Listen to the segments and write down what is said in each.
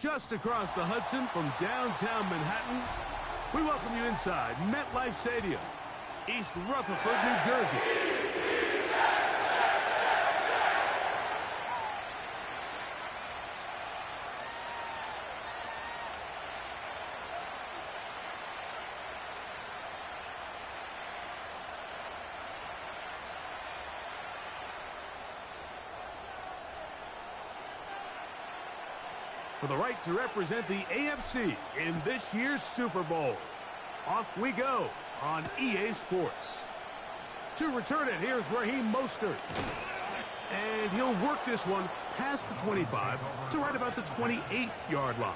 Just across the Hudson from downtown Manhattan, we welcome you inside MetLife Stadium, East Rutherford, New Jersey. For the right to represent the AFC in this year's Super Bowl. Off we go on EA Sports. To return it, here's Raheem Mostert. And he'll work this one past the 25 to right about the 28-yard line.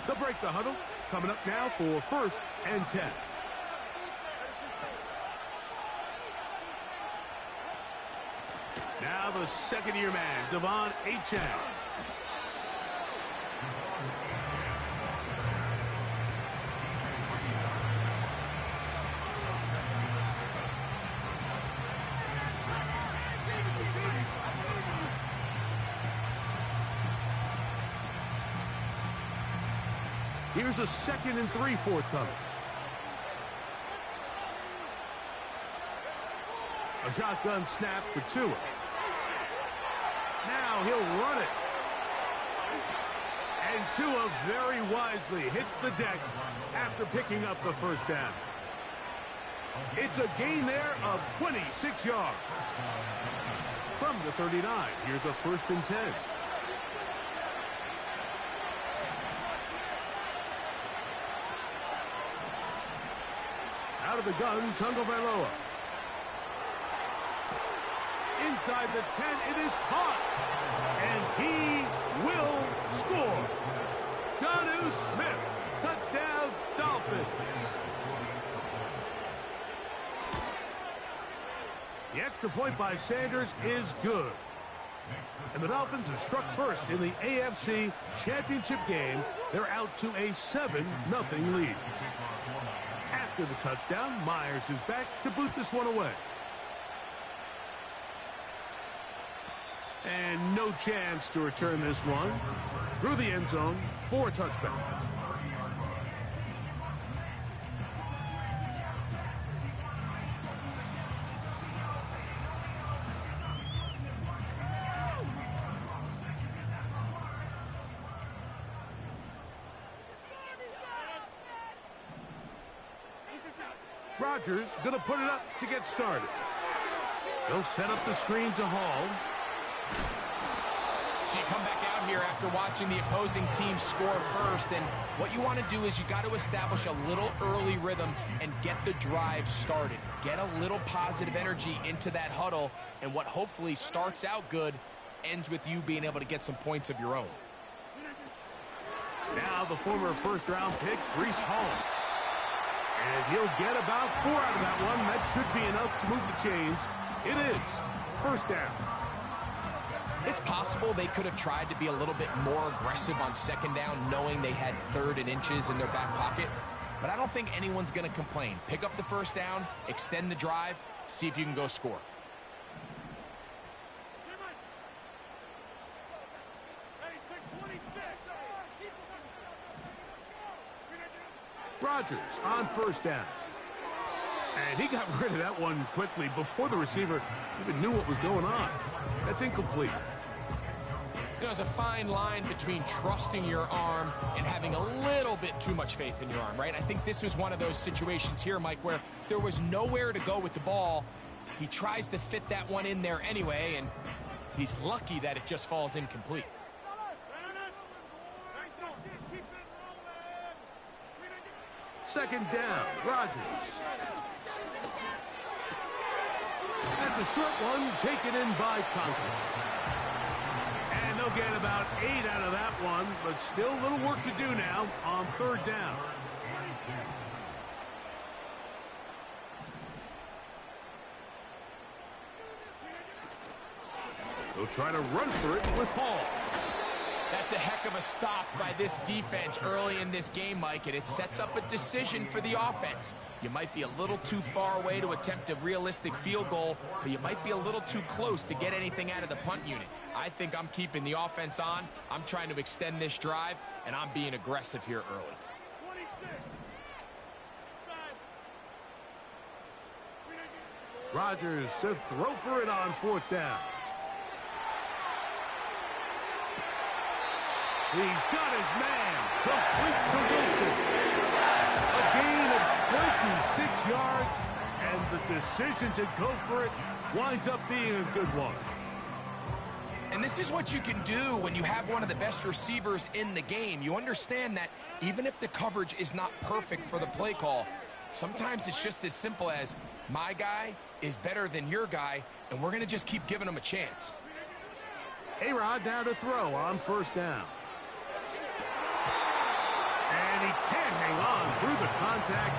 They'll break the huddle. Coming up now for 1st and 10. Now the second-year man, Devon Achane. Here's a 2nd and 3 forthcoming. A shotgun snap for Tua. Now he'll run it. And Tua very wisely hits the deck after picking up the first down. It's a gain there of 26 yards. From the 39, here's a 1st and 10. Out of the gun, Tagovailoa. Inside the 10, it is caught. And he will score. Jonnu Smith, touchdown, Dolphins. The extra point by Sanders is good. And the Dolphins have struck first in the AFC Championship game. They're out to a 7-0 lead. After the touchdown, Myers is back to boot this one away. And no chance to return this one through the end zone for a touchback. Rodgers going to put it up to get started. They'll set up the screen to Hall. So you come back out here after watching the opposing team score first, and what you want to do is you got to establish a little early rhythm and get the drive started. Get a little positive energy into that huddle, and what hopefully starts out good ends with you being able to get some points of your own. Now the former first-round pick, Breece Hall. And he'll get about 4 out of that one. That should be enough to move the chains. It is 1st down. It's possible they could have tried to be a little bit more aggressive on 2nd down, knowing they had 3rd and inches in their back pocket. But I don't think anyone's going to complain. Pick up the 1st down, extend the drive, see if you can go score. Rodgers on 1st down. And he got rid of that one quickly before the receiver even knew what was going on. That's incomplete. There's a fine line between trusting your arm and having a little bit too much faith in your arm, right? I think this was one of those situations here, Mike, where there was nowhere to go with the ball. He tries to fit that one in there anyway, and he's lucky that it just falls incomplete. 2nd down, Rodgers. That's a short one taken in by Conklin. And they'll get about 8 out of that one, but still a little work to do now on 3rd down. He'll try to run for it with Hall. That's a heck of a stop by this defense early in this game, Mike, and it sets up a decision for the offense. You might be a little too far away to attempt a realistic field goal, but you might be a little too close to get anything out of the punt unit. I think I'm keeping the offense on. I'm trying to extend this drive, and I'm being aggressive here early. Rodgers to throw for it on 4th down. He's got his man, complete to Wilson. A gain of 26 yards, and the decision to go for it winds up being a good one. And this is what you can do when you have one of the best receivers in the game. You understand that even if the coverage is not perfect for the play call, sometimes it's just as simple as, my guy is better than your guy, and we're going to just keep giving him a chance. A-Rod now to throw on 1st down. And he can't hang on through the contact.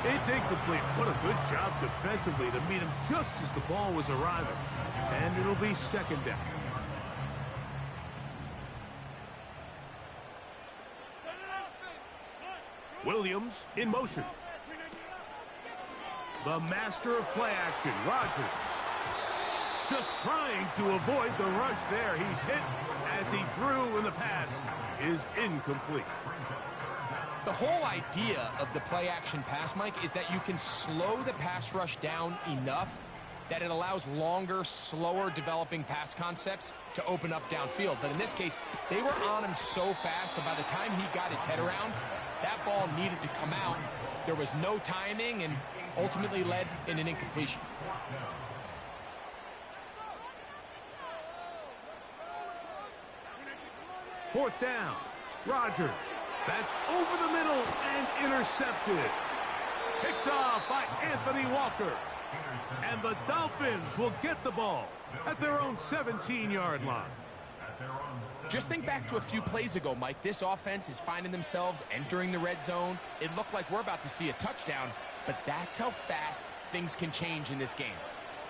It's incomplete. What a good job defensively to meet him just as the ball was arriving. And it'll be 2nd down. Williams in motion. The master of play action, Rodgers. Just trying to avoid the rush there. He's hit as he threw, and the pass is incomplete. The whole idea of the play action pass, Mike, is that you can slow the pass rush down enough that it allows longer, slower developing pass concepts to open up downfield. But in this case, they were on him so fast that by the time he got his head around, that ball needed to come out. There was no timing and ultimately led in an incompletion. Fourth down. Rodgers. That's over the middle and intercepted. Picked off by Anthony Walker. And the Dolphins will get the ball at their own 17-yard line. Just think back to a few plays ago, Mike. This offense is finding themselves entering the red zone. It looked like we're about to see a touchdown, but that's how fast things can change in this game.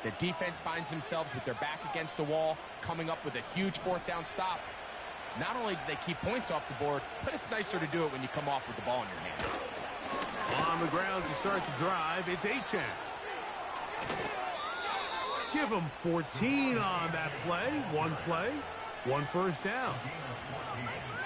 The defense finds themselves with their back against the wall, coming up with a huge 4th down stop. Not only do they keep points off the board, but it's nicer to do it when you come off with the ball in your hand. On the ground to start the drive, it's Achane. Give him 14 on that play. One first down.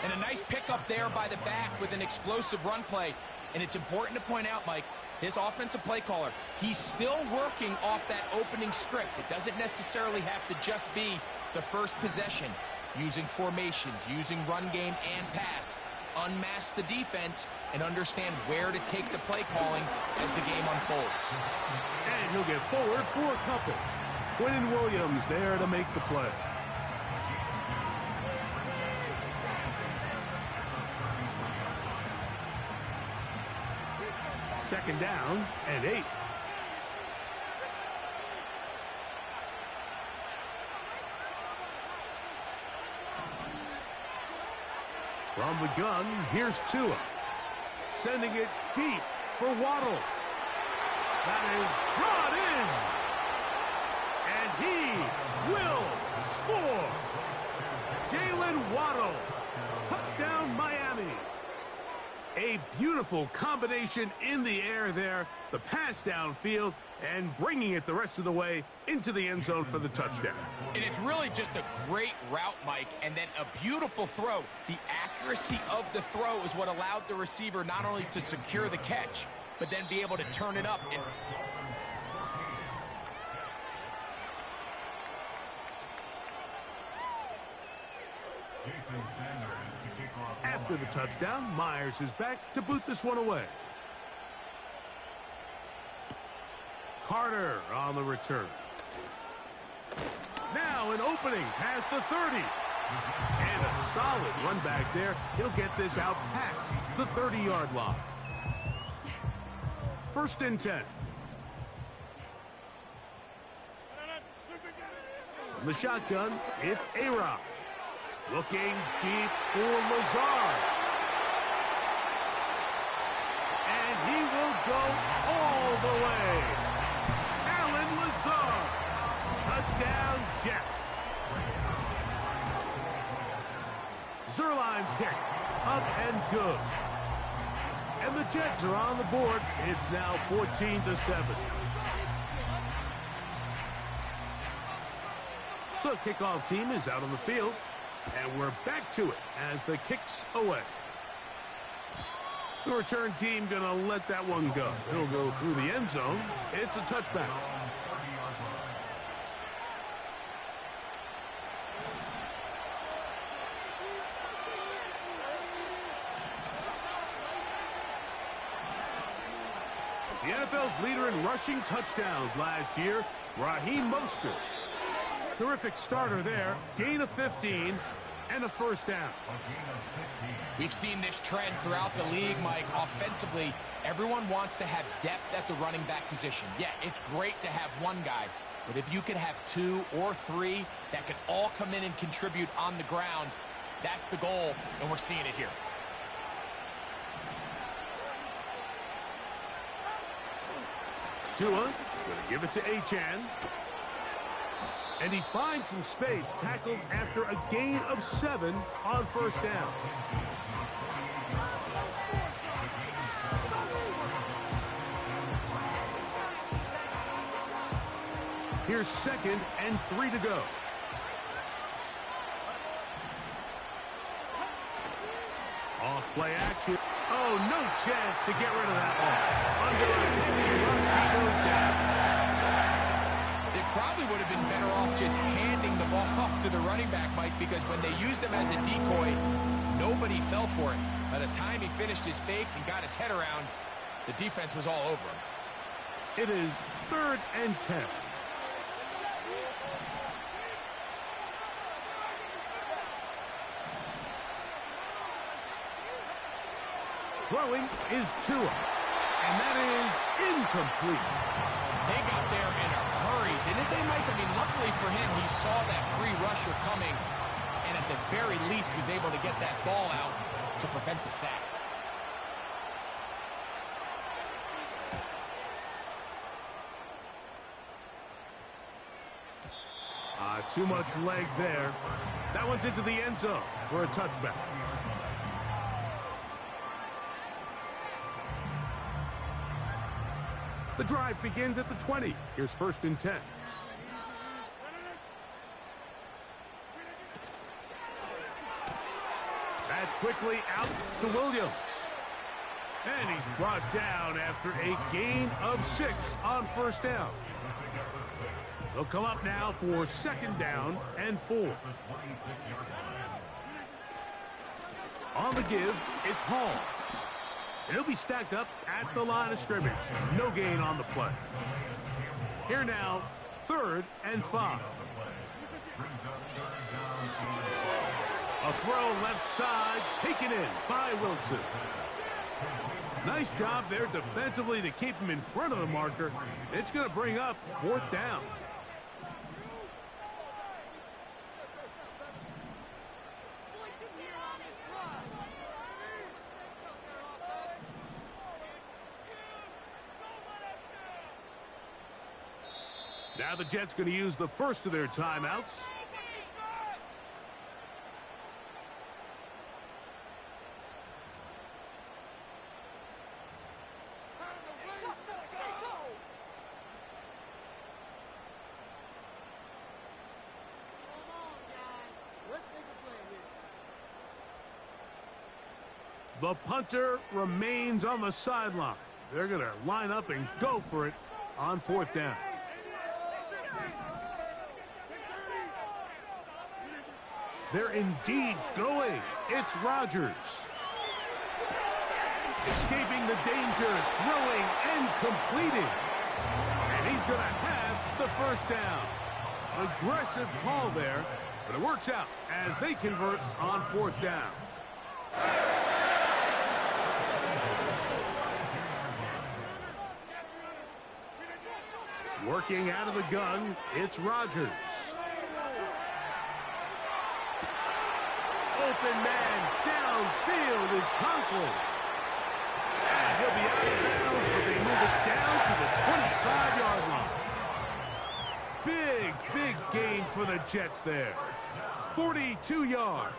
And a nice pickup there by the back with an explosive run play. And it's important to point out, Mike, this offensive play caller, he's still working off that opening script. It doesn't necessarily have to just be the first possession. Using formations, using run game and pass. Unmask the defense and understand where to take the play calling as the game unfolds. And he'll get forward for a couple. Quinnen Williams there to make the play. Second down and 8. From the gun, here's Tua. Sending it deep for Waddle. That is brought in. And he will score. Jalen Waddle. Touchdown, Miami. A beautiful combination in the air there. The pass downfield and bringing it the rest of the way into the end zone for the touchdown. And it's really just a great route, Mike, and then a beautiful throw. The accuracy of the throw is what allowed the receiver not only to secure the catch, but then be able to turn it up. After the touchdown, Myers is back to boot this one away. Carter on the return. Now an opening past the 30. And a solid run back there. He'll get this out past the 30-yard line. 1st and 10. From the shotgun, it's A-Rod. Looking deep for Lazard. And he will go all the way. Allen Lazard. Touchdown, Jets. kick. Up and good. And the Jets are on the board. It's now 14-7. The kickoff team is out on the field. And we're back to it as the kick's away. The return team going to let that one go. It'll go through the end zone. It's a touchback. The NFL's leader in rushing touchdowns last year, Raheem Mostert. Terrific starter there. Gain of 15 and a first down. We've seen this trend throughout the league, Mike. Offensively, everyone wants to have depth at the running back position. Yeah, it's great to have one guy, but if you could have 2 or 3 that could all come in and contribute on the ground, that's the goal, and we're seeing it here. Tua going to give it to Achane. And he finds some space, tackled after a gain of 7 on first down. Here's 2nd and 3 to go. Off play action. Oh, no chance to get rid of that one. Under a heavy rush, he goes down. It probably would have been better off just handing the ball off to the running back, Mike, because when they used him as a decoy, nobody fell for it. By the time he finished his fake and got his head around, the defense was all over him. It is 3rd and 10. Throwing is Tua, and that is incomplete. They got there in a hurry, didn't they, Mike? I mean, luckily for him, he saw that free rusher coming, and at the very least was able to get that ball out to prevent the sack. Too much leg there. That one's into the end zone for a touchback. The drive begins at the 20. Here's 1st and 10. That's quickly out to Williams. And he's brought down after a gain of 6 on first down. They'll come up now for 2nd down and 4. On the give, it's Hall. And he'll be stacked up at the line of scrimmage. No gain on the play. Here now, 3rd and 5. A throw left side, taken in by Wilson. Nice job there defensively to keep him in front of the marker. It's going to bring up 4th down. Now the Jets going to use the first of their timeouts. The punter remains on the sideline. They're going to line up and go for it on 4th down. They're indeed going. It's Rodgers. Escaping the danger, throwing and completing. And he's going to have the first down. Aggressive call there, but it works out as they convert on 4th down. Working out of the gun, it's Rodgers. Open man downfield is Conklin. And he'll be out of bounds, but they move it down to the 25-yard line. Big gain for the Jets there. 42 yards.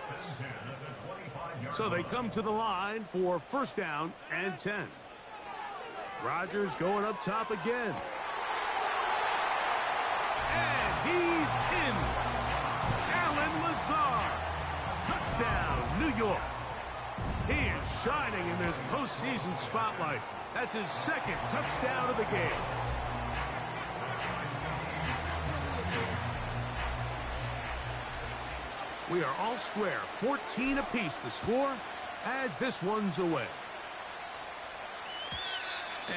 So they come to the line for first down and 10. Rodgers going up top again. And he's in. Allen Lazard. Touchdown, New York. He is shining in this postseason spotlight. That's his second touchdown of the game. We are all square, 14 apiece the score as this one's away.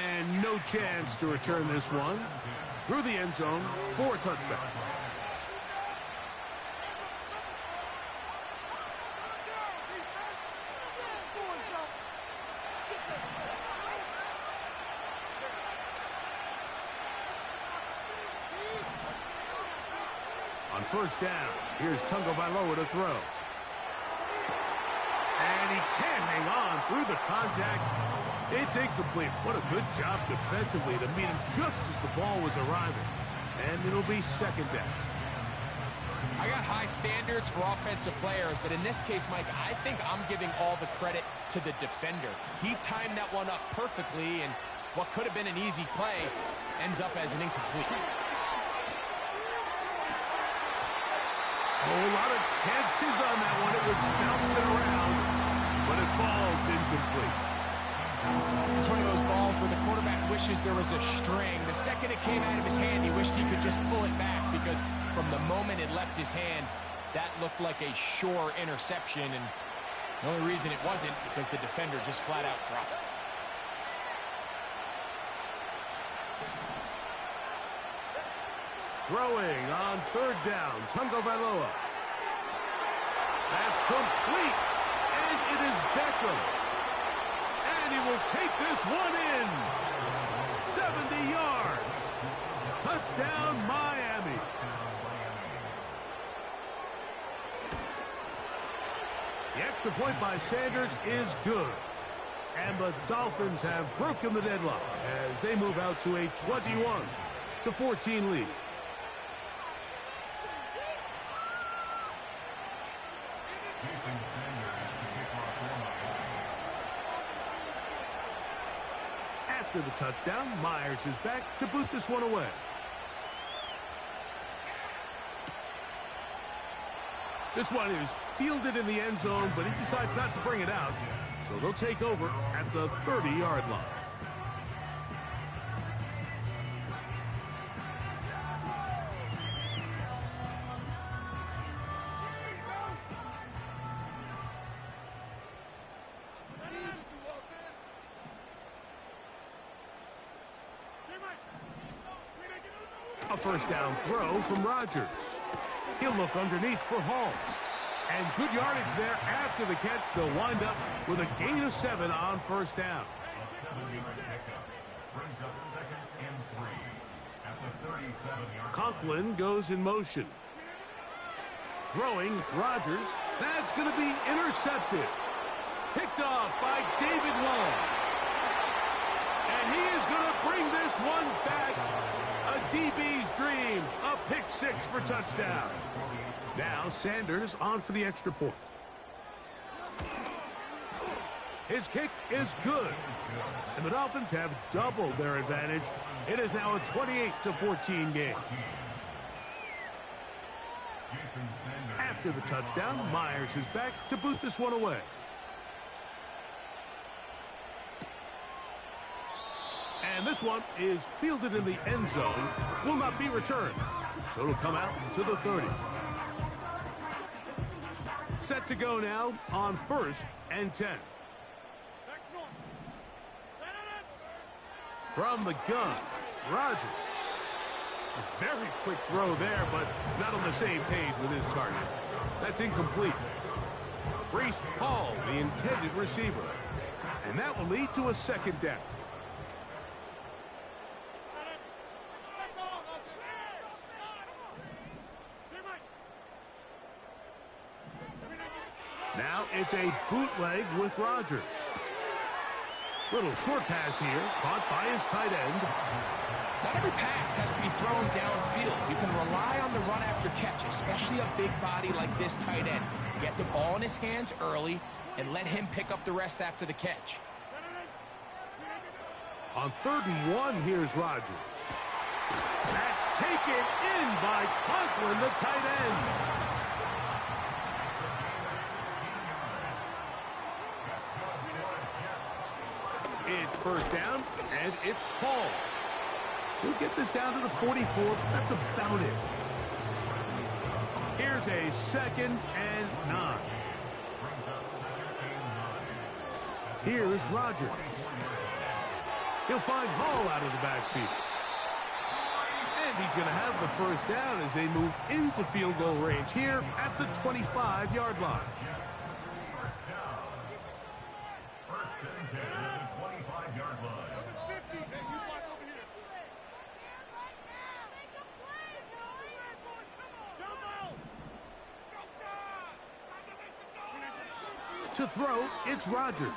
And no chance to return this one through the end zone for a touchdown. On first down, here's Tagovailoa to throw. And he can't hang on through the contact. It's incomplete. What a good job defensively to meet him just as the ball was arriving. And it'll be second down. I got high standards for offensive players, but in this case, Mike, I think I'm giving all the credit to the defender. He timed that one up perfectly, and what could have been an easy play ends up as an incomplete. A whole lot of chances on that one. It was bouncing around, but it falls incomplete. It's one of those balls where the quarterback wishes there was a string. The second it came out of his hand, he wished he could just pull it back because from the moment it left his hand, that looked like a sure interception. And the only reason it wasn't because the defender just flat out dropped it. Throwing on third down, Tagovailoa. That's complete, and it is Beckham. And he will take this one in. 70 yards. Touchdown, Miami. The extra point by Sanders is good. And the Dolphins have broken the deadlock as they move out to a 21-14 lead. After the touchdown, Myers is back to boot this one away. This one is fielded in the end zone, but he decides not to bring it out. So they'll take over at the 30-yard line. A first down throw from Rodgers. He'll look underneath for Hall. And good yardage there after the catch. They'll wind up with a gain of 7 on first down. A 7-yard pickup brings up 2nd and 3 at the 37-yard line. Conklin goes in motion. Throwing, Rodgers. That's going to be intercepted. Picked off by David Long. And he is going to bring this one back. A DB's dream. A pick 6 for touchdown. Now Sanders on for the extra point. His kick is good. And the Dolphins have doubled their advantage. It is now a 28-14 game. After the touchdown, Myers is back to boot this one away. And this one is fielded in the end zone. Will not be returned. So it'll come out to the 30. Set to go now on 1st and 10. From the gun, Rodgers. A very quick throw there, but not on the same page with his target. That's incomplete. Breece Hall, the intended receiver. And that will lead to a second down. Now it's a bootleg with Rodgers. Little short pass here, caught by his tight end. Not every pass has to be thrown downfield. You can rely on the run after catch, especially a big body like this tight end. Get the ball in his hands early, and let him pick up the rest after the catch. On 3rd and 1, here's Rodgers. That's taken in by Conklin, the tight end. It's 1st down, and it's Paul. He'll get this down to the 44, but that's about it. Here's a 2nd and 9. Here's Rodgers. He'll find Hall out of the backfield. And he's going to have the 1st down as they move into field goal range here at the 25-yard line. To throw, it's Rodgers.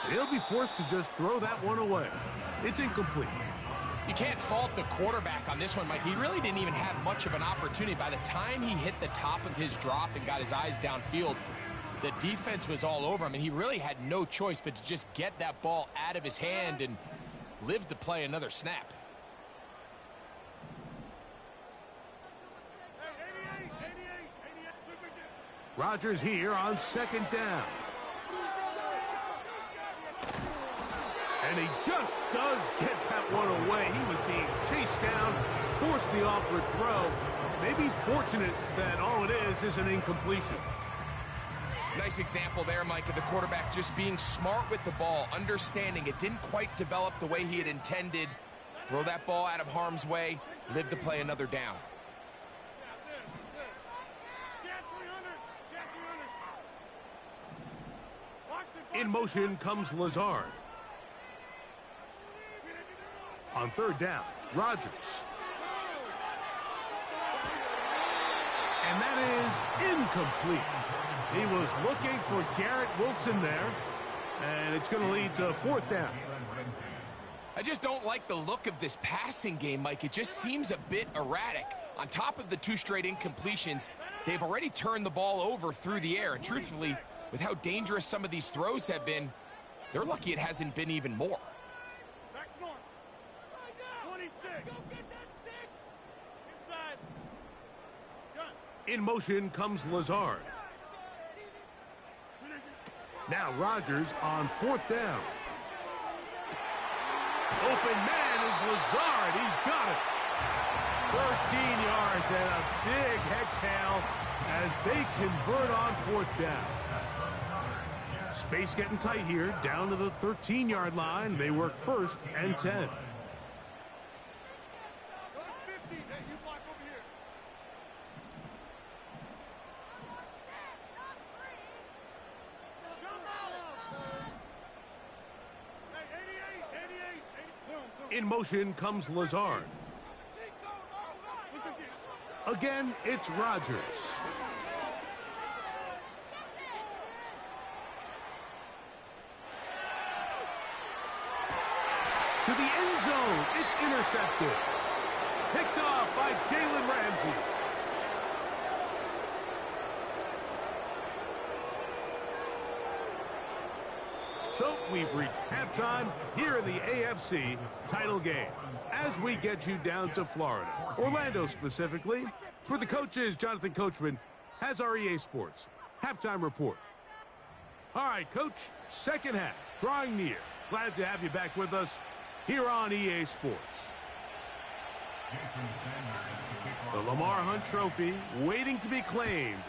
He'll be forced to just throw that one away. It's incomplete. You can't fault the quarterback on this one, Mike. He really didn't even have much of an opportunity. By the time he hit the top of his drop and got his eyes downfield, the defense was all over him, and he really had no choice but to just get that ball out of his hand and live to play another snap. Rodgers here on 2nd down. And he just does get that one away. He was being chased down, forced the awkward throw. Maybe he's fortunate that all it is an incompletion. Nice example there, Mike, of the quarterback just being smart with the ball, understanding it didn't quite develop the way he had intended. Throw that ball out of harm's way, live to play another down. In motion comes Lazard. On 3rd down, Rodgers. And that is incomplete. He was looking for Garrett Wilson there, and it's going to lead to 4th down. I just don't like the look of this passing game, Mike. It just seems a bit erratic. On top of the 2 straight incompletions, they've already turned the ball over through the air, and truthfully, with how dangerous some of these throws have been, they're lucky it hasn't been even more. In motion comes Lazard. Now Rodgers on 4th down. Open man is Lazard. He's got it. 13 yards and a big exhale as they convert on 4th down. Space getting tight here, down to the 13-yard line. They work 1st and 10. In motion comes Lazard. Again, it's Rodgers. To the end zone, it's intercepted. Picked off by Jalen Ramsey. So we've reached halftime here in the AFC title game as we get you down to Florida, Orlando specifically. For the coaches, Jonathan Coachman has our EA Sports halftime report. All right, Coach, 2nd half, drawing near. Glad to have you back with us here on EA Sports. The Lamar Hunt Trophy waiting to be claimed.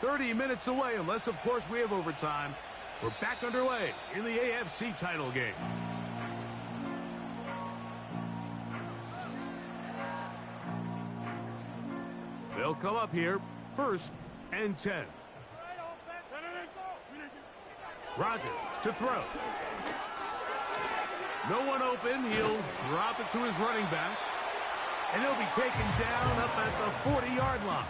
30 minutes away, unless, of course, we have overtime. We're back underway in the AFC title game. They'll come up here 1st and 10. Rodgers to throw. No one open. He'll drop it to his running back. And he'll be taken down up at the 40-yard line.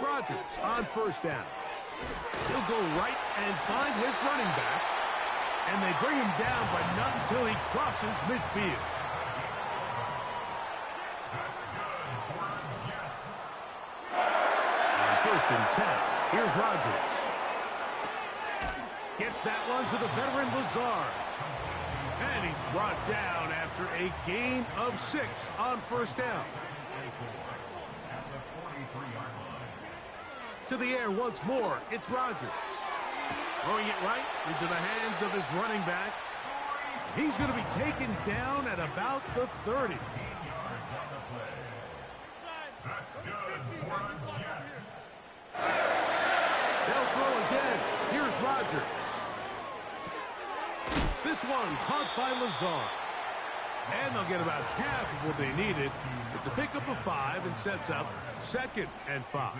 Rodgers on 1st down. He'll go right and find his running back. And they bring him down, but not until he crosses midfield. 10. Here's Rodgers. Gets that one to the veteran Lazard. And he's brought down after a gain of 6 on first down. To the air once more, it's Rodgers. Throwing it right into the hands of his running back. He's going to be taken down at about the 30. That's good for the Jets. They'll throw again. Here's Rodgers. This one caught by Lazard. And they'll get about half of what they needed. It's a pickup of 5 and sets up 2nd and 5.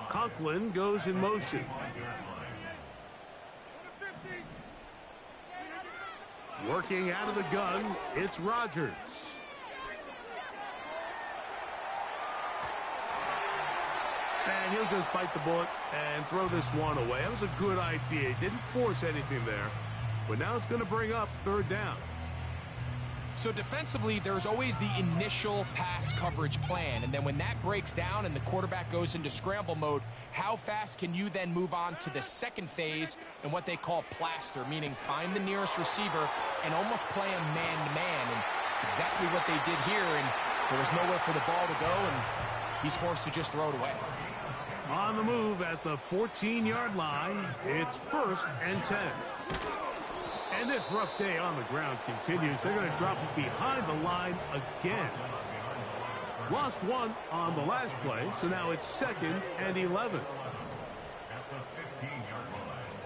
Conklin goes in motion. Working out of the gun, it's Rodgers. And he'll just bite the bullet and throw this one away. That was a good idea. He didn't force anything there. But now it's going to bring up 3rd down. So defensively, there's always the initial pass coverage plan. And then when that breaks down and the quarterback goes into scramble mode, how fast can you then move on to the second phase and what they call plaster, meaning find the nearest receiver and almost play him man-to-man. And it's exactly what they did here. And there was nowhere for the ball to go, and he's forced to just throw it away. On the move at the 14-yard line, it's 1st and 10. And this rough day on the ground continues. They're going to drop it behind the line again. Lost 1 on the last play, so now it's 2nd and 11. At the 15-yard line.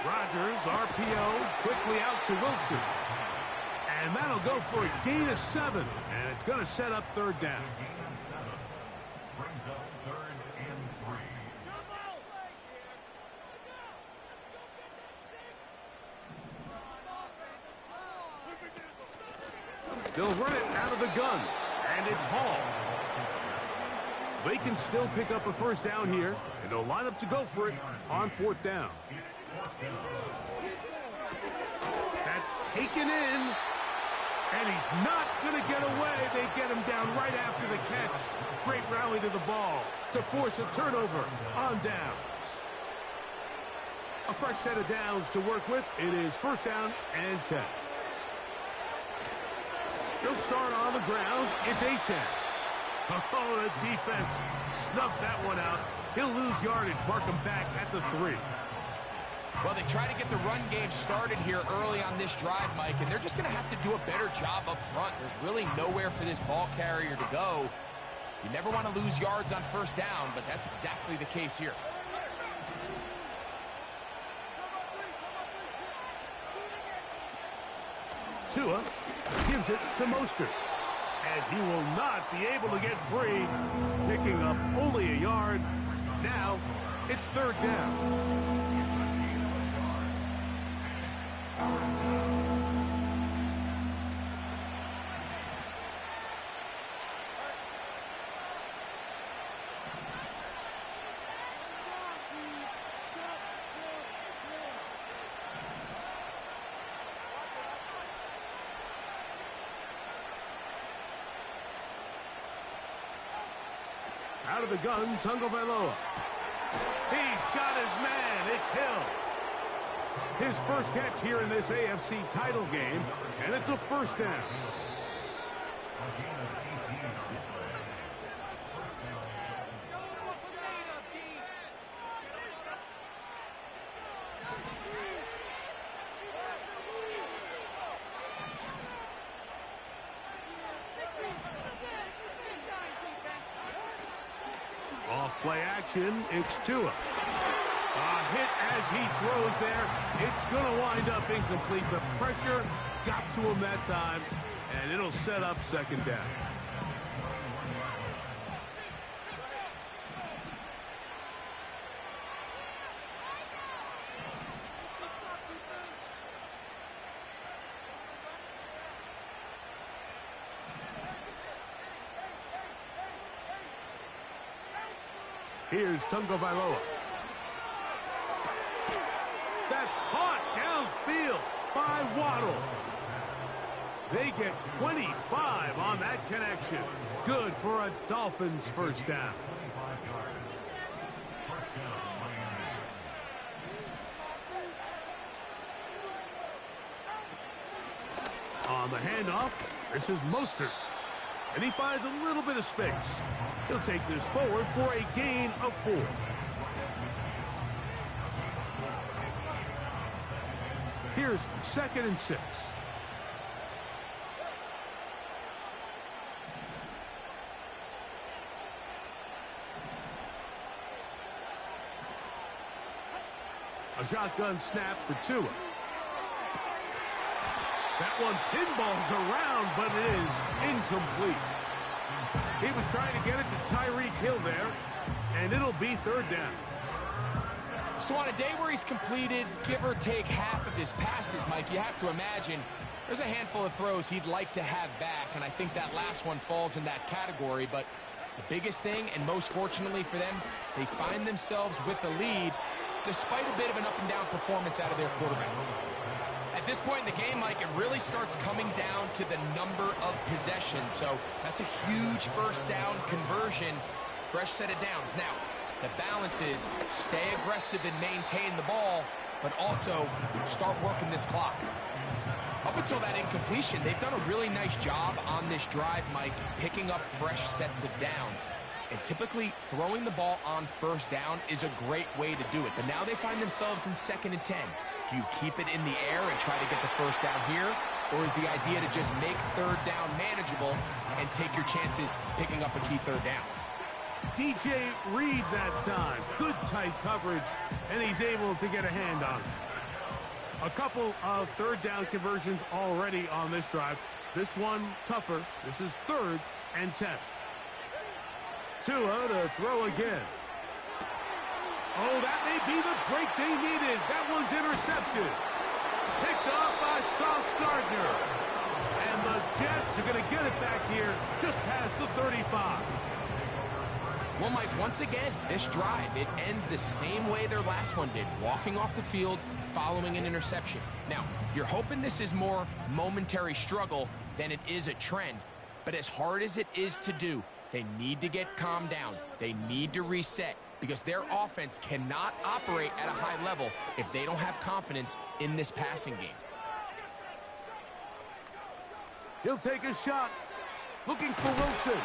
Rodgers, RPO, quickly out to Wilson. And that'll go for a gain of 7. And it's going to set up 3rd down. Brings up 3rd and 3. They'll run it out of the gun. And it's Hall. They can still pick up a 1st down here. And they'll line up to go for it on 4th down. That's taken in. And he's not going to get away. They get him down right after the catch. Great rally to the ball to force a turnover on downs. A fresh set of downs to work with. It is 1st down and 10. They'll start on the ground. It's Achane. Oh, the defense snuffed that one out. He'll lose yardage. Mark him back at the 3. Well, they try to get the run game started here early on this drive, Mike, and they're just going to have to do a better job up front. There's really nowhere for this ball carrier to go. You never want to lose yards on 1st down, but that's exactly the case here. Tua gives it to Mostert. And he will not be able to get free, picking up only a yard. Now it's 3rd down. Out of the gun, Tagovailoa. He's got his man. It's Hill. His first catch here in this AFC title game, and it's a 1st down. Off play action, it's Tua. A hit as he throws there. It's going to wind up incomplete. The pressure got to him that time, and it'll set up 2nd down. Here's Tagovailoa. That's caught downfield by Waddle. They get 25 on that connection. Good for a Dolphins first down. On the handoff, this is Mostert. And he finds a little bit of space. He'll take this forward for a gain of 4. Here's 2nd and 6. A shotgun snap for Tua. That one pinballs around, but it is incomplete. He was trying to get it to Tyreek Hill there, and it'll be 3rd down. So on a day where he's completed, give or take half of his passes, Mike, you have to imagine there's a handful of throws he'd like to have back, and I think that last one falls in that category. But the biggest thing, and most fortunately for them, they find themselves with the lead despite a bit of an up-and-down performance out of their quarterback. At this point in the game, Mike, it really starts coming down to the number of possessions. So that's a huge first down conversion, fresh set of downs. Now, the balance is stay aggressive and maintain the ball, but also start working this clock. Up until that incompletion, they've done a really nice job on this drive, Mike, picking up fresh sets of downs. And typically, throwing the ball on first down is a great way to do it. But now they find themselves in 2nd and 10. Do you keep it in the air and try to get the first down here? Or is the idea to just make 3rd down manageable and take your chances picking up a key 3rd down? DJ Reed that time. Good tight coverage, and he's able to get a hand on it. A couple of 3rd down conversions already on this drive. This one tougher. This is 3rd and 10. Tua to throw again. Oh, that may be the break they needed. That one's intercepted. Picked off by Sauce Gardner. And the Jets are going to get it back here just past the 35. Well, Mike, once again, this drive, it ends the same way their last one did, walking off the field following an interception. Now, you're hoping this is more momentary struggle than it is a trend, but as hard as it is to do, they need to get calmed down. They need to reset because their offense cannot operate at a high level if they don't have confidence in this passing game. He'll take a shot. Looking for Wilson.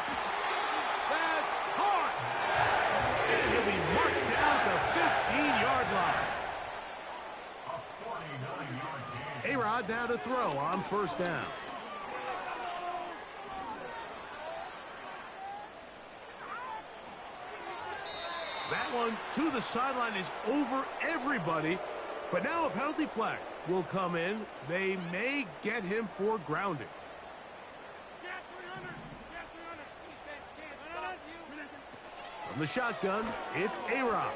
That's caught. And he'll be marked down at the 15-yard line. A-Rod now to throw on first down. That one to the sideline is over everybody. But now a penalty flag will come in. They may get him for grounding. From the shotgun, it's A-Rod.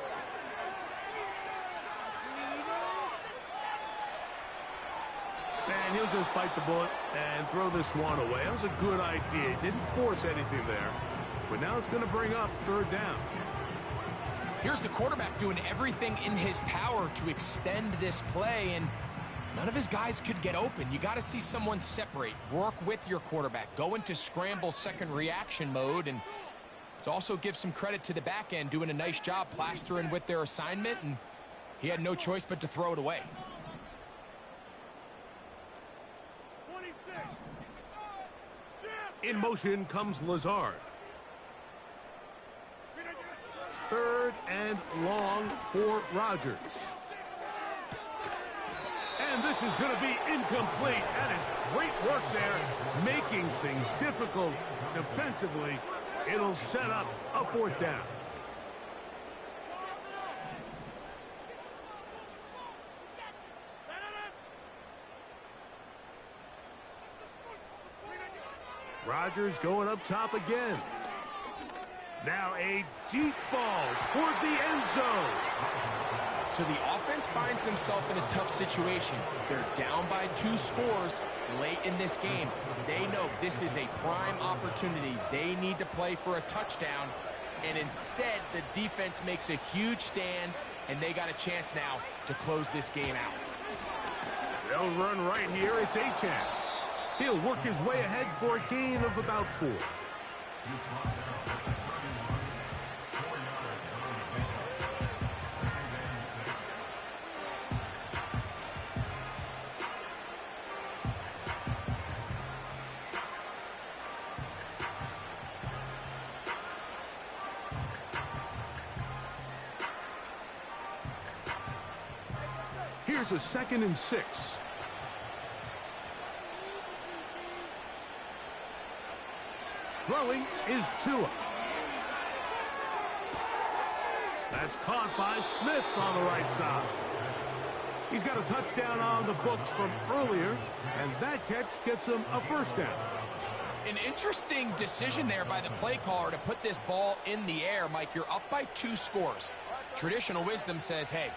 And he'll just bite the bullet and throw this one away. That was a good idea. Didn't force anything there. But now it's going to bring up 3rd down. Here's the quarterback doing everything in his power to extend this play, and none of his guys could get open. You got to see someone separate, work with your quarterback, go into scramble second reaction mode, and let's also give some credit to the back end doing a nice job plastering with their assignment, and he had no choice but to throw it away. In motion comes Lazard. 3rd and long for Rodgers. And this is going to be incomplete. That is great work there, making things difficult defensively. It'll set up a 4th down. Rodgers going up top again. Now a deep ball toward the end zone. So the offense finds themselves in a tough situation. They're down by 2 scores late in this game. They know this is a prime opportunity. They need to play for a touchdown. And instead, the defense makes a huge stand, and they got a chance now to close this game out. They'll run right here. It's Achane. He'll work his way ahead for a gain of about 4. Here's a 2nd and 6. Throwing is Tua. That's caught by Smith on the right side. He's got a touchdown on the books from earlier, and that catch gets him a 1st down. An interesting decision there by the play caller to put this ball in the air. Mike, you're up by 2 scores. Traditional wisdom says, hey,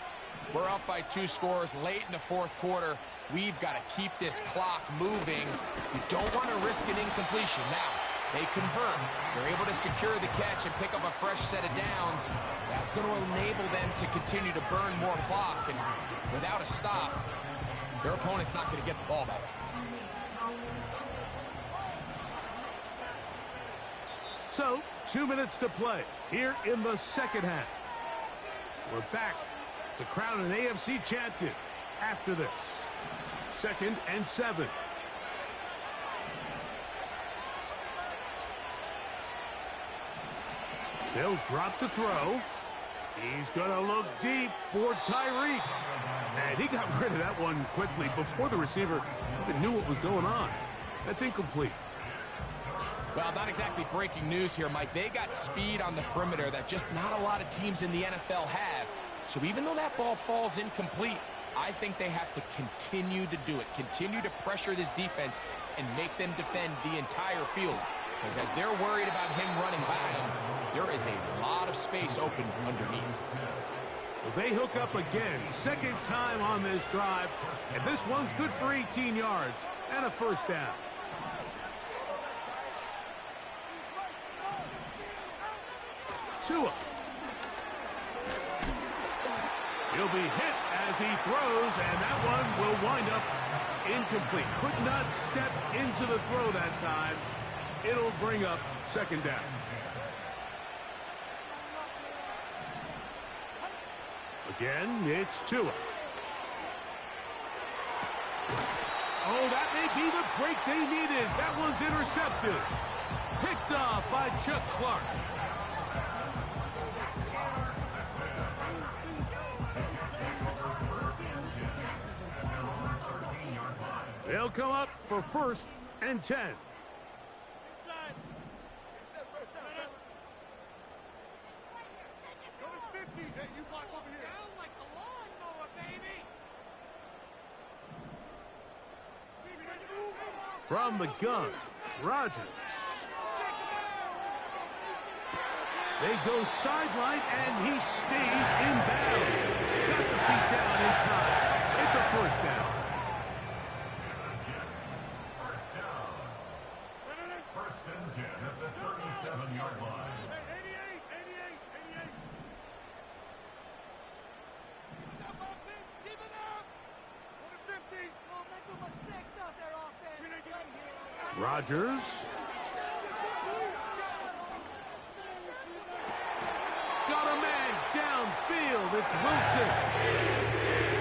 we're up by 2 scores late in the 4th quarter. We've got to keep this clock moving. You don't want to risk an incompletion. Now, they convert. They're able to secure the catch and pick up a fresh set of downs. That's going to enable them to continue to burn more clock. And without a stop, their opponent's not going to get the ball back. So, 2 minutes to play here in the 2nd half. We're back to crown an AFC champion after this. 2nd and 7. They'll drop to throw. He's going to look deep for Tyreek. And he got rid of that one quickly before the receiver even knew what was going on. That's incomplete. Well, not exactly breaking news here, Mike. They got speed on the perimeter that just not a lot of teams in the NFL have. So even though that ball falls incomplete, I think they have to continue to do it. Continue to pressure this defense and make them defend the entire field. Because as they're worried about him running by them, there is a lot of space open underneath. Well, they hook up again. 2nd time on this drive. And this one's good for 18 yards and a 1st down. Tua. He'll be hit as he throws, and that one will wind up incomplete. Could not step into the throw that time. It'll bring up 2nd down. Again, it's Tua. Oh, that may be the break they needed. That one's intercepted. Picked off by Chuck Clark. They'll come up for 1st and 10. From the gun, Rodgers. They go sideline, and he stays in bounds. Got the feet down in time. It's a 1st down. Rodgers. Got a man downfield. It's Wilson.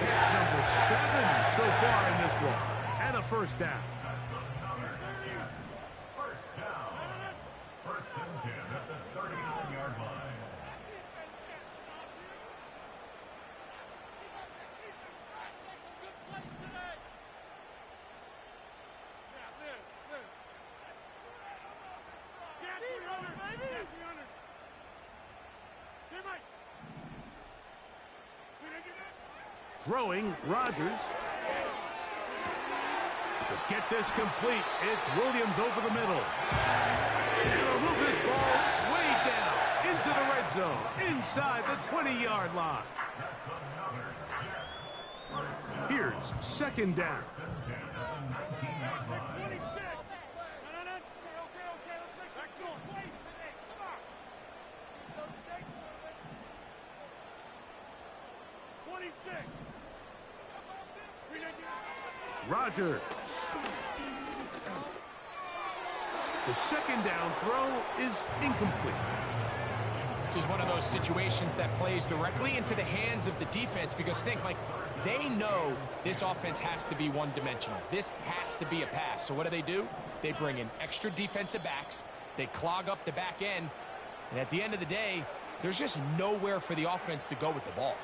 Catch number 7 so far in this one. And a 1st down. First down. 1st and 10 at the 39-yard line. Throwing, Rodgers. To get this complete, it's Williams over the middle. And he'll move this ball way down into the red zone, inside the 20-yard line. Here's 2nd down. 26. Rodgers. The second down throw is incomplete. This is one of those situations that plays directly into the hands of the defense because think, Mike, they know this offense has to be one-dimensional. This has to be a pass. So what do? They bring in extra defensive backs. They clog up the back end. And at the end of the day, there's just nowhere for the offense to go with the ball.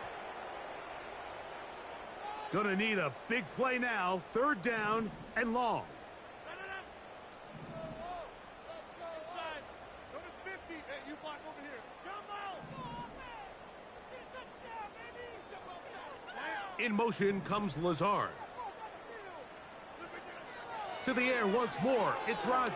Gonna need a big play now. Third down and long. In motion comes Lazard. To the air once more, it's Rodgers.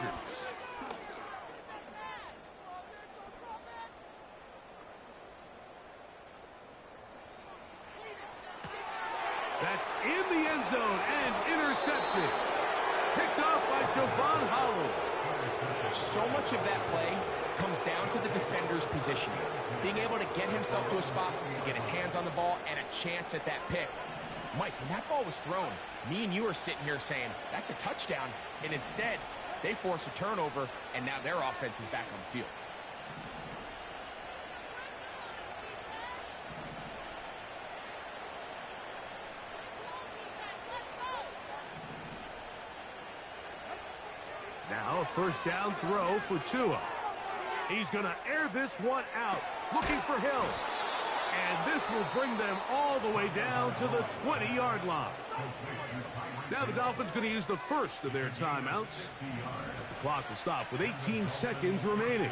That's in the end zone and intercepted. Picked off by Javon Holland. So much of that play comes down to the defender's positioning. Being able to get himself to a spot, to get his hands on the ball, and a chance at that pick. Mike, when that ball was thrown, me and you are sitting here saying, that's a touchdown. And instead, they force a turnover, and now their offense is back on the field. Now a first down throw for Tua. He's going to air this one out, looking for Hill. And this will bring them all the way down to the 20-yard line. Now the Dolphins going to use the first of their timeouts as the clock will stop with 18 seconds remaining.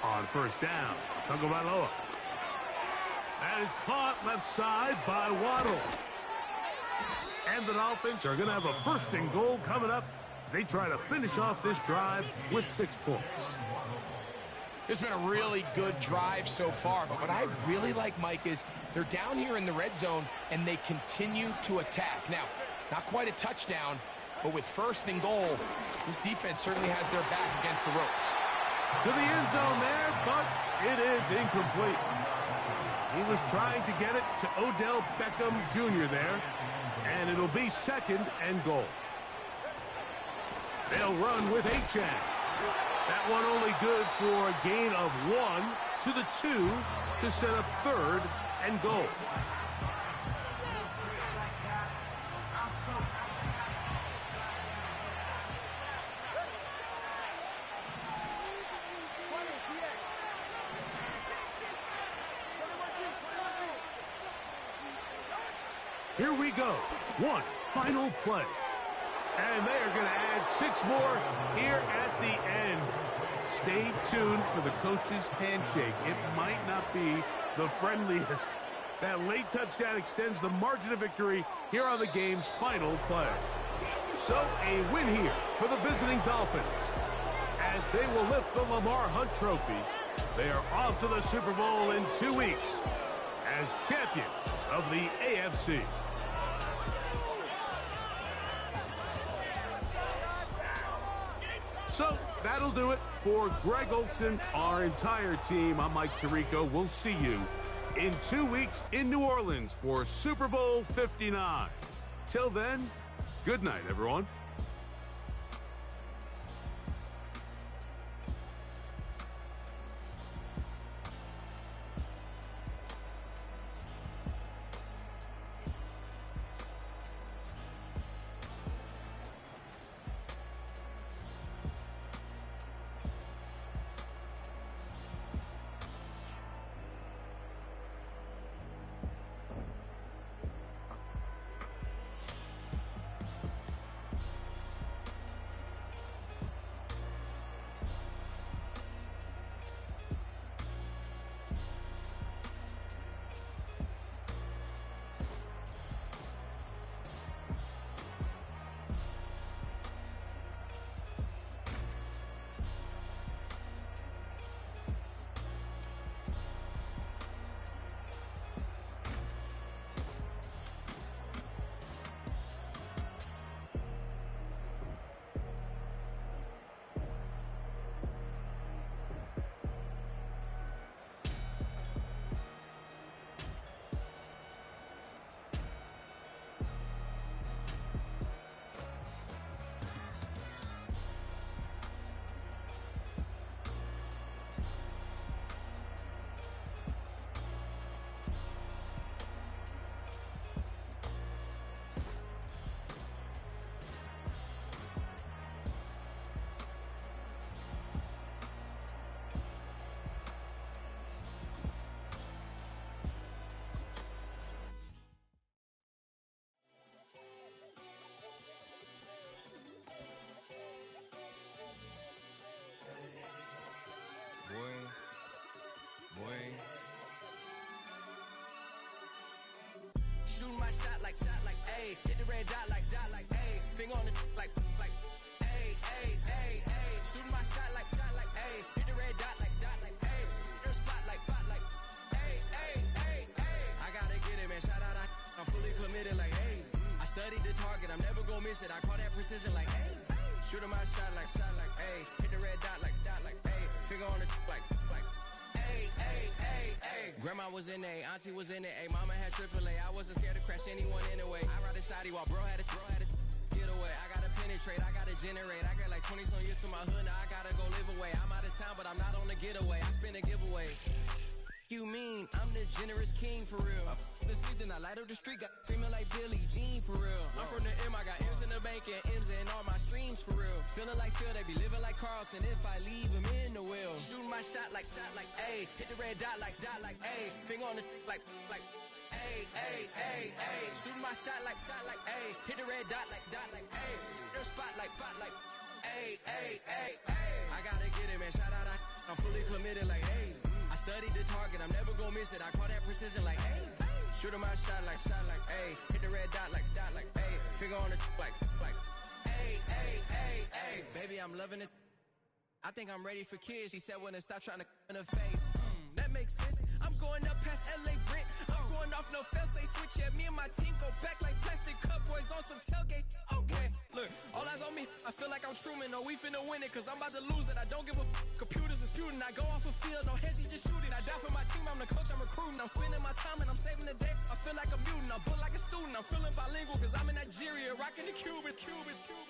On first down, Tagovailoa. That is caught left side by Waddle. And the Dolphins are going to have a first and goal coming up as they try to finish off this drive with 6 points. It's been a really good drive so far, but what I really like, Mike, is they're down here in the red zone and they continue to attack. Now, not quite a touchdown, but with first and goal, this defense certainly has their back against the ropes. To the end zone there, but it is incomplete. He was trying to get it to Odell Beckham Jr. there. And it'll be second and goal. They'll run with Achane. That one only good for a gain of 1 to the 2 to set up third and goal. Here we go. One final play. And they are going to add 6 more here at the end. Stay tuned for the coach's handshake. It might not be the friendliest. That late touchdown extends the margin of victory here on the game's final play. So a win here for the visiting Dolphins. As they will lift the Lamar Hunt Trophy, they are off to the Super Bowl in 2 weeks as champions of the AFC. So that'll do it for Greg Olsen, our entire team. I'm Mike Tirico. We'll see you in 2 weeks in New Orleans for Super Bowl 59. Till then, good night, everyone. Shooting my shot like, ayy. Hit the red dot like, ayy. Finger on the like, ayy, ayy, ayy, ayy. Shooting my shot like, ayy. Hit the red dot like, ayy. Your spot like, ayy, ayy, ayy, ayy. I gotta get it, man. Shout out, I'm fully committed like, ayy. I studied the target, I'm never gonna miss it. I call that precision like, ayy. Shooting my shot like, ayy. Hit the red dot like, ayy. Finger on the like, ayy, ayy, ayy, ayy. Grandma was in A, auntie was in it, ayy. Mama had AAA, I wasn't scared to crash anyone anyway. I ride a shotty while bro had a get away. I gotta penetrate, I gotta generate. I got like 20-some years to my hood, now I gotta go live away. I'm out of town, but I'm not on the getaway. I spin a giveaway. You mean I'm the generous king for real? Been sleeping, I light up the street, got screaming like Billie Jean for real. I'm from the M, I got M's in the bank and M's in all my streams for real. Feeling like Phil, they be living like Carlton if I leave him in the wheel. Shooting my shot like, ayy. Hit the red dot like, ayy. Finger on the like, ayy, ayy, ayy, ayy. Shooting my shot like, ayy. Hit the red dot like, ayy. Your spot like, ayy, ayy, ayy, ayy. I gotta get it, man. Shout out, I'm fully committed like, ayy. I studied the target, I'm never gonna miss it. I call that precision like, ayy. Shooting my shot like, ayy. Hit the red dot like, ayy. Finger on the like, ayy, ayy, ayy, ayy. Baby, I'm loving it. I think I'm ready for kids. She said when to stop trying to in her face. That makes sense. I'm going up past LA Brent. I'm going off no fail, say switch. Yeah, me and my team go back like plastic cup boys on some tailgate. Okay, look, all eyes on me. I feel like I'm Truman. No, we finna win it, cause I'm about to lose it. I don't give a computers disputing. I go off the field, no heads, just shooting. I die for my team, I'm the coach, I'm recruiting. I'm spending my time and I'm saving the day. I feel like a mutant, I'm built like a student. I'm feeling bilingual, cause I'm in Nigeria, rocking the Cubans.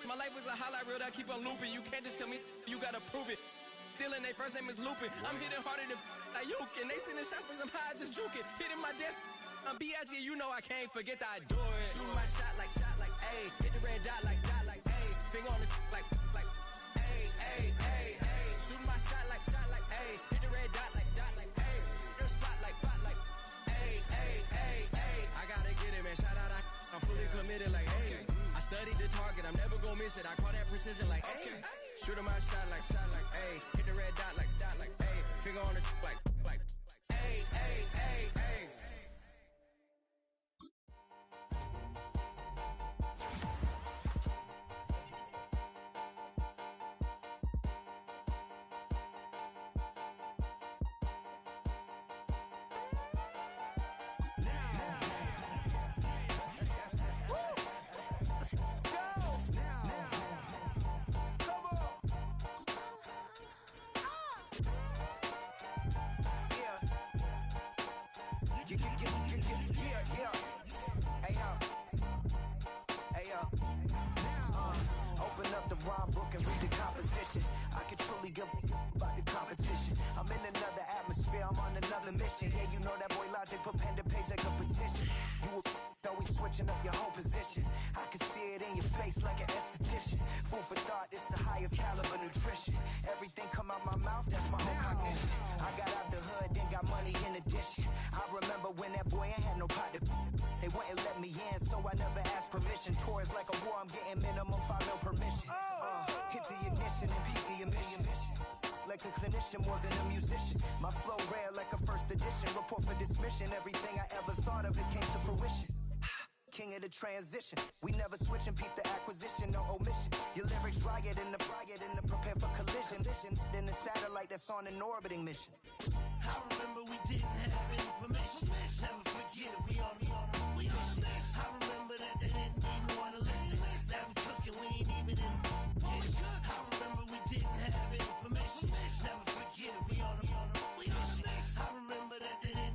My life was a highlight reel that I keep on looping. You can't just tell me, you gotta prove it. Stealing, their first name is Lupin. I'm hitting harder than Ayuk, and they sending shots, but I'm high, just juke it. Hitting my desk, I'm B.I.G., you know I can't forget that I do it. Shooting my shot like, ayy. Hit the red dot like, ayy. Finger on the like, ayy, ayy, ayy, ayy. Shooting my shot like, ayy. Hit the red dot like, ayy. Your spot like, ayy, ayy, ayy, ayy. I gotta get it, man. Shout out, I'm fully committed like, ayy. I studied the target, I'm never gonna miss it. I call that precision like, ayy. Shooting my shot like, ayy. Hit the red dot like, ayy. Finger on the like, ayy, ayy, ayy, ayy. Open up the rhyme book and read the composition. I can truly give about the competition. I'm in another atmosphere, I'm on another mission. Yeah, you know that boy Logic put pen to page like a petition. You always switching up your whole position. I can see it in your face like an esthetician. Food for thought, it's the highest caliber nutrition. Everything come out my mouth, that's my whole cognition. I got out the hood, then got money in addition. I remember when that boy ain't had no pot to. They wouldn't let me in, so I never asked permission. Tours like a war, I'm getting minimum 5 mil permission. Hit the ignition and beat the emission. Like a clinician more than a musician. My flow rare like a first edition. Report for dismission. Everything I ever thought of, it came to fruition. King of the transition. We never switch and peep the acquisition, no omission. Your lyrics dry it in the prepare for collision. Then the satellite that's on an orbiting mission. I remember we didn't have any permission. Never forget